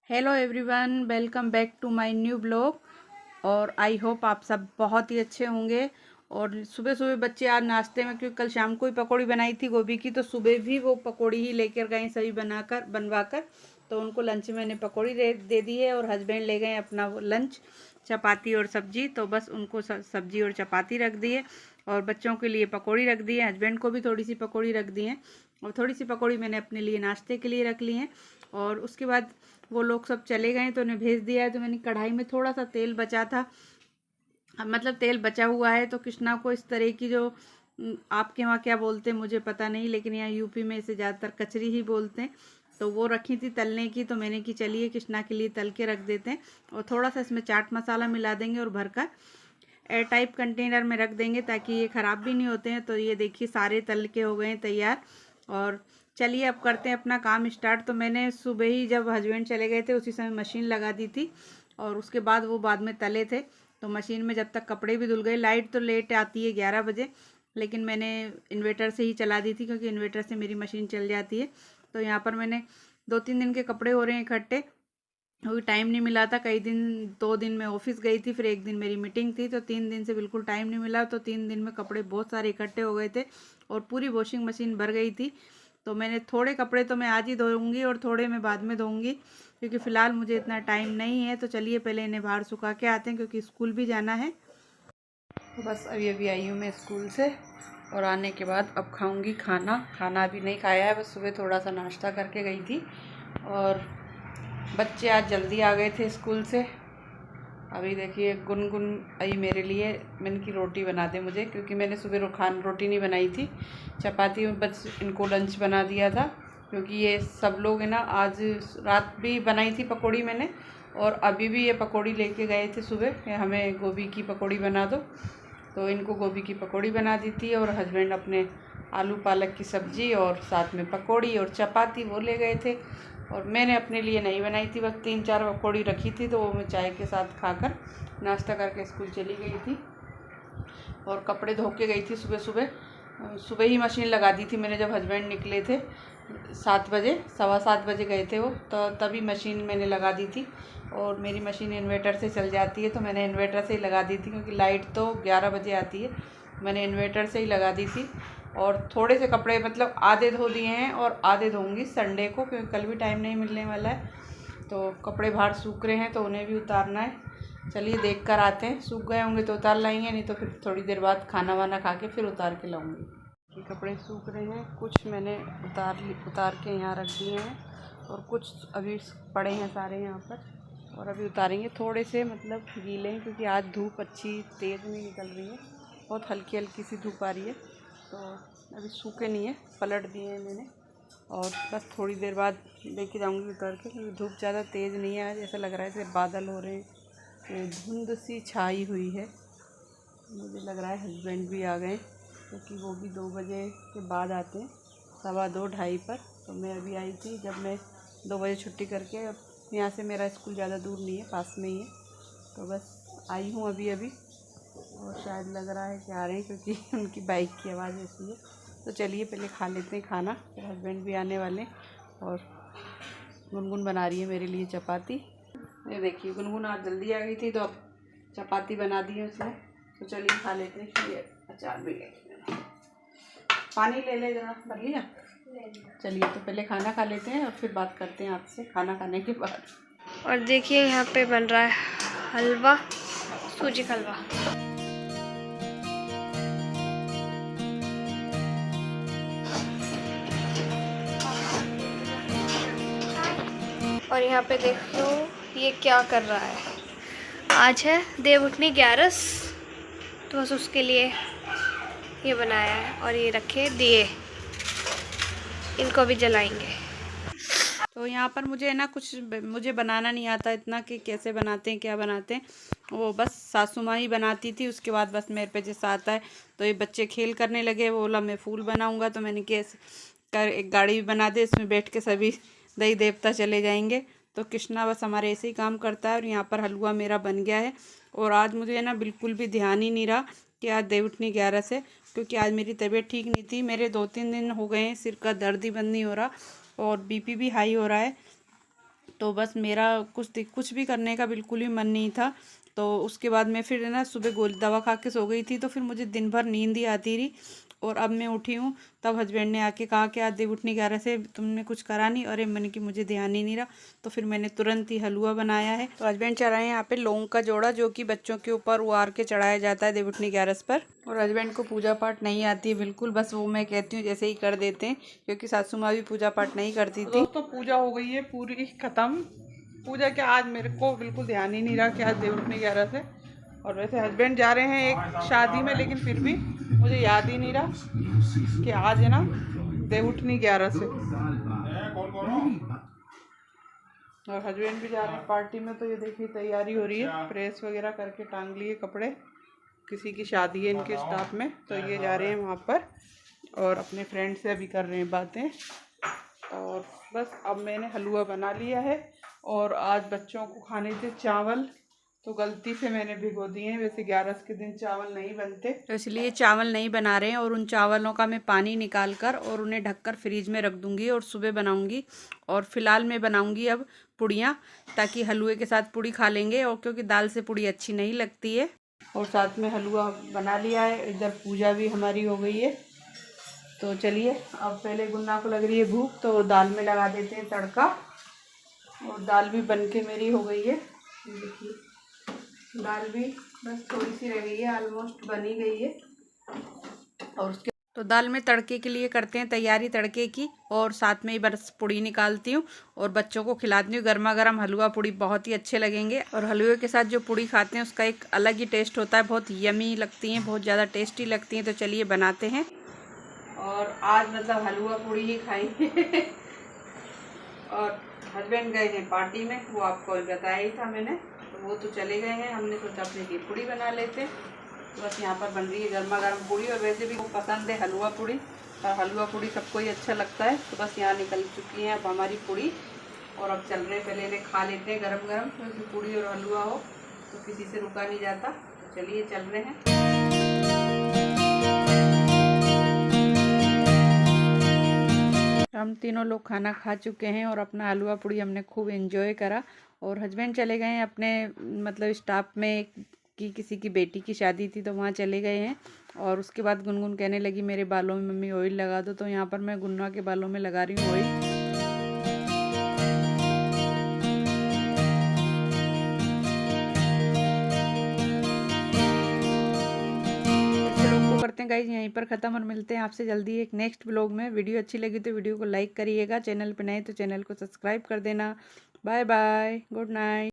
Hello everyone, welcome back to my new blog. और I hope आप सब बहुत ही अच्छे होंगे। और सुबह सुबह बच्चे आज नाश्ते में, क्योंकि कल शाम को ही पकौड़ी बनाई थी गोभी की, तो सुबह भी वो पकौड़ी ही लेकर गए सभी बनवाकर। तो उनको लंच में मैंने पकौड़ी दे दी है और हस्बैंड ले गए अपना वो लंच, चपाती और सब्जी। तो बस उनको सब्जी और चपाती रख दी है और बच्चों के लिए पकौड़ी रख दी है। हस्बैंड को भी थोड़ी सी पकौड़ी रख दी है और थोड़ी सी पकौड़ी मैंने अपने लिए नाश्ते के लिए रख ली है। और उसके बाद वो लोग सब चले गए तो उन्हें भेज दिया है। तो मैंने कढ़ाई में थोड़ा सा तेल बचा था, मतलब तेल बचा हुआ है। तो कृष्णा को इस तरह की जो आपके वहाँ क्या बोलते हैं मुझे पता नहीं, लेकिन यहाँ यूपी में इसे ज़्यादातर कचरी ही बोलते हैं। तो वो रखी थी तलने की, तो मैंने कि चलिए कृष्णा के लिए तल के रख देते हैं। और थोड़ा सा इसमें चाट मसाला मिला देंगे और भरकर एयर टाइप कंटेनर में रख देंगे ताकि ये ख़राब भी नहीं होते हैं। तो ये देखिए सारे तल के हो गए हैं तैयार। और चलिए अब करते हैं अपना काम स्टार्ट। तो मैंने सुबह ही जब हस्बैंड चले गए थे उसी समय मशीन लगा दी थी और उसके बाद वो बाद में तले थे। तो मशीन में जब तक कपड़े भी धुल गए, लाइट तो लेट आती है 11 बजे, लेकिन मैंने इन्वेटर से ही चला दी थी क्योंकि इन्वेटर से मेरी मशीन चल जाती है। तो यहाँ पर मैंने 2-3 दिन के कपड़े हो रहे हैं इकट्ठे, क्योंकि टाइम नहीं मिला था। कई दिन 2 दिन में ऑफिस गई थी, फिर एक दिन मेरी मीटिंग थी, तो 3 दिन से बिल्कुल टाइम नहीं मिला। तो 3 दिन में कपड़े बहुत सारे इकट्ठे हो गए थे और पूरी वॉशिंग मशीन भर गई थी। तो मैंने थोड़े कपड़े तो मैं आज ही धोऊंगी और थोड़े मैं बाद में धोऊंगी, क्योंकि फ़िलहाल मुझे इतना टाइम नहीं है। तो चलिए पहले इन्हें बाहर सुखा के आते हैं क्योंकि स्कूल भी जाना है। तो बस अभी अभी आई हूँ मैं स्कूल से और आने के बाद अब खाऊंगी खाना। खाना अभी नहीं खाया है, बस सुबह थोड़ा सा नाश्ता करके गई थी। और बच्चे आज जल्दी आ गए थे स्कूल से। अभी देखिए गुनगुन आई मेरे लिए, मैंने की रोटी बना दे मुझे, क्योंकि मैंने सुबह रोटी नहीं बनाई थी, चपाती में बस इनको लंच बना दिया था। क्योंकि ये सब लोग है ना, आज रात भी बनाई थी पकौड़ी मैंने और अभी भी ये पकौड़ी लेके गए थे सुबह कि हमें गोभी की पकौड़ी बना दो। तो इनको गोभी की पकौड़ी बना दी थी और हस्बैंड अपने आलू पालक की सब्ज़ी और साथ में पकौड़ी और चपाती वो ले गए थे। और मैंने अपने लिए नहीं बनाई थी, बस 3-4 पकौड़ी रखी थी, तो वो मैं चाय के साथ खाकर नाश्ता करके स्कूल चली गई थी। और कपड़े धो के गई थी सुबह सुबह, सुबह ही मशीन लगा दी थी मैंने। जब हस्बैंड निकले थे 7 बजे, 7:15 बजे गए थे वो, तो तभी मशीन मैंने लगा दी थी। और मेरी मशीन इन्वर्टर से चल जाती है, तो मैंने इन्वर्टर से ही लगा दी थी क्योंकि लाइट तो 11 बजे आती है। मैंने इन्वर्टर से ही लगा दी थी। और थोड़े से कपड़े मतलब आधे धो दिए हैं और आधे धोऊंगी संडे को, क्योंकि कल भी टाइम नहीं मिलने वाला है। तो कपड़े बाहर सूख रहे हैं तो उन्हें भी उतारना है। चलिए देख कर आते हैं, सूख गए होंगे तो उतार लाएंगे, नहीं तो फिर थोड़ी देर बाद खाना वाना खा के फिर उतार के लाऊंगी। ये कपड़े सूख रहे हैं, कुछ मैंने उतार के यहाँ रख दिए हैं और कुछ अभी पड़े हैं सारे यहाँ पर, और अभी उतारेंगे। थोड़े से मतलब गीले हैं क्योंकि आज धूप अच्छी तेज़ नहीं निकल रही है, बहुत हल्की हल्की सी धूप आ रही है। तो अभी सूखे नहीं है, पलट दिए हैं मैंने और बस थोड़ी देर बाद लेके जाऊंगी उतर के, क्योंकि धूप ज़्यादा तेज़ नहीं है आज। ऐसा लग रहा है जैसे बादल हो रहे हैं, धुंध सी छाई हुई है। मुझे लग रहा है हस्बैंड भी आ गए, क्योंकि वो भी 2 बजे के बाद आते हैं, 2:15 2:30 पर। तो मैं अभी आई थी जब मैं 2 बजे छुट्टी करके। अब यहाँ से मेरा स्कूल ज़्यादा दूर नहीं है, पास में ही है। तो बस आई हूँ अभी अभी, और शायद लग रहा है कि आ रहे हैं क्योंकि उनकी बाइक की आवाज़ ऐसी है। तो चलिए पहले खा लेते हैं खाना, फिर हस्बैंड भी आने वाले। और गुनगुन बना रही है मेरे लिए चपाती। ये देखिए गुनगुन आज जल्दी आ गई थी तो अब चपाती बना दी है उसने। तो चलिए खा लेते हैं। ये अचार भी ले, पानी ले ले जरा, भर लिया। चलिए तो पहले खाना खा लेते हैं और फिर बात करते हैं आपसे खाना खाने के बाद। और देखिए यहाँ पे बन रहा है हलवा, सूजी का हलवा। और यहाँ पे देखो ये क्या कर रहा है। आज है देवउठनी 11, तो बस उसके लिए ये बनाया है। और ये रखे दिए, इनको भी जलाएंगे। तो यहाँ पर मुझे ना कुछ मुझे बनाना नहीं आता इतना कि कैसे बनाते हैं क्या बनाते हैं, वो बस सासू माँ ही बनाती थी। उसके बाद बस मेरे पे जैसा आता है। तो ये बच्चे खेल करने लगे, वो बोला मैं फूल बनाऊंगा, तो मैंने कैसे कर एक गाड़ी भी बना दे, इसमें बैठ के सभी दही देवता चले जाएंगे। तो कृष्णा बस हमारे ऐसे ही काम करता है। और यहाँ पर हलवा मेरा बन गया है। और आज मुझे ना बिल्कुल भी ध्यान ही नहीं रहा कि आज देवउठनी 11 है, क्योंकि आज मेरी तबीयत ठीक नहीं थी। मेरे 2-3 दिन हो गए हैं सिर का दर्द ही बंद नहीं हो रहा और बीपी भी हाई हो रहा है। तो बस मेरा कुछ भी करने का बिल्कुल भी मन नहीं था। तो उसके बाद मैं फिर ना सुबह गोली दवा खा के सो गई थी, तो फिर मुझे दिन भर नींद ही आती रही। और अब मैं उठी हूँ, तब हस्बैंड ने आके कहा कि आज देव उठनी 11 से तुमने कुछ करा नहीं। अरे मैंने कि मुझे ध्यान ही नहीं रहा, तो फिर मैंने तुरंत ही हलवा बनाया है। तो हस्बैंड चढ़ाए हैं यहाँ पे लौंग का जोड़ा, जो कि बच्चों के ऊपर उबार के चढ़ाया जाता है देव उठनी 11 पर। और हस्बैंड को पूजा पाठ नहीं आती है बिल्कुल, बस वो मैं कहती हूँ जैसे ही कर देते हैं, क्योंकि सासू माँ भी पूजा पाठ नहीं करती थी। दोस्तों पूजा हो गई है पूरी खत्म। पूजा के आज मेरे को बिल्कुल ध्यान ही नहीं रहा कि आज देव उठनी 11 से। और वैसे हस्बैंड जा रहे हैं एक शादी में, लेकिन फिर भी मुझे याद ही नहीं रहा कि आज है ना देव उठनी 11 से। और हस्बैंड भी जा रहे हैं पार्टी में, तो ये देखिए तैयारी हो रही है, प्रेस वगैरह करके टांग लिए कपड़े। किसी की शादी है इनके स्टाफ में, तो ये जा रहे हैं वहाँ पर और अपने फ्रेंड से अभी कर रहे हैं बातें। और बस अब मैंने हलवा बना लिया है। और आज बच्चों को खाने थे चावल, तो गलती से मैंने भिगो दिए हैं। वैसे 11 के दिन चावल नहीं बनते, तो इसलिए चावल नहीं बना रहे हैं। और उन चावलों का मैं पानी निकाल कर और उन्हें ढककर फ्रीज में रख दूंगी और सुबह बनाऊंगी। और फिलहाल मैं बनाऊंगी अब पुड़ियाँ, ताकि हलवे के साथ पुड़ी खा लेंगे, और क्योंकि दाल से पुड़ी अच्छी नहीं लगती है। और साथ में हलवा बना लिया है, इधर पूजा भी हमारी हो गई है। तो चलिए अब पहले गुन्ना को लग रही है भूख, तो दाल में लगा देते हैं तड़का। और दाल भी बन के मेरी हो गई है, देखिए दाल भी बस थोड़ी सी रह गई है, ऑलमोस्ट बन ही गई है। और उसके तो दाल में तड़के के लिए करते हैं तैयारी तड़के की, और साथ में ही बस पुड़ी निकालती हूँ और बच्चों को खिलाती हूँ। गर्मा गर्म हलवा पुड़ी बहुत ही अच्छे लगेंगे। और हलवे के साथ जो पुड़ी खाते हैं उसका एक अलग ही टेस्ट होता है, बहुत यमी लगती हैं, बहुत ज़्यादा टेस्टी लगती हैं। तो चलिए बनाते हैं। और आज मतलब हलवा पूड़ी ही खाएंगे। और हस्बैंड गए हैं पार्टी में, वो आपको बताया ही था मैंने, तो वो तो चले गए हैं। हमने सोचा अपने लिए पूड़ी बना लेते। तो बस यहाँ पर बन रही है गर्मा गर्म पूड़ी। और वैसे भी वो पसंद है हलवा पूड़ी, और हलवा पूड़ी सबको ही अच्छा लगता है। तो बस यहाँ निकल चुकी हैं अब हमारी पूड़ी, और अब चल रहे पहले इन्हें खा लेते हैं गरम गरम, क्योंकि पूड़ी और हलवा हो तो किसी से रुका नहीं जाता। तो चलिए चल रहे हैं। हम तीनों लोग खाना खा चुके हैं और अपना हलवा पूड़ी हमने खूब एंजॉय करा। और हस्बैंड चले गए हैं अपने मतलब स्टाफ में कि किसी की बेटी की शादी थी, तो वहाँ चले गए हैं। और उसके बाद गुनगुन कहने लगी मेरे बालों में मम्मी ऑयल लगा दो, तो यहाँ पर मैं गुन्ना के बालों में लगा रही हूँ ऑयल। करते हैं गाइज यहीं पर ख़त्म, और मिलते हैं आपसे जल्दी एक नेक्स्ट ब्लॉग में। वीडियो अच्छी लगी तो वीडियो को लाइक करिएगा, चैनल पे नए तो चैनल को सब्सक्राइब कर देना। Bye bye, good night.